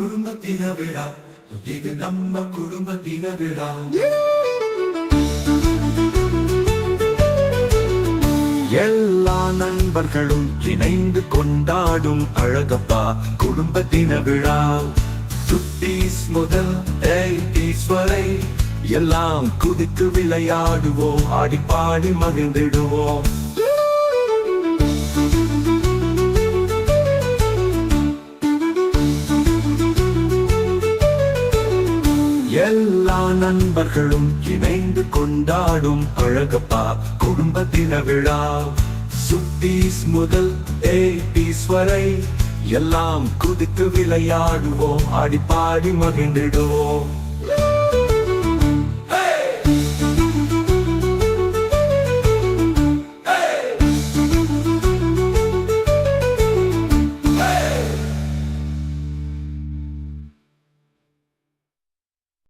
குடும்பத்தின விழா, இது நம்ம குடும்பத்தின விழா. எல்லா நண்பர்களும் இணைந்து கொண்டாடும் அழகப்பா குடும்பத்தின விழா. 50s முதல் 80s வரை எல்லாம் குதித்து விளையாடுவோம், ஆடிப்பாடி மகிழ்ந்திடுவோம். எல்லா நண்பர்களும் இணைந்து கொண்டாடும் அழகப்பா குடும்பத்தின விழா. 50s முதல் 80s வரை எல்லாம் குதித்து விளையாடுவோம், ஆடிப்பாடி மகிழ்ந்திடுவோம்.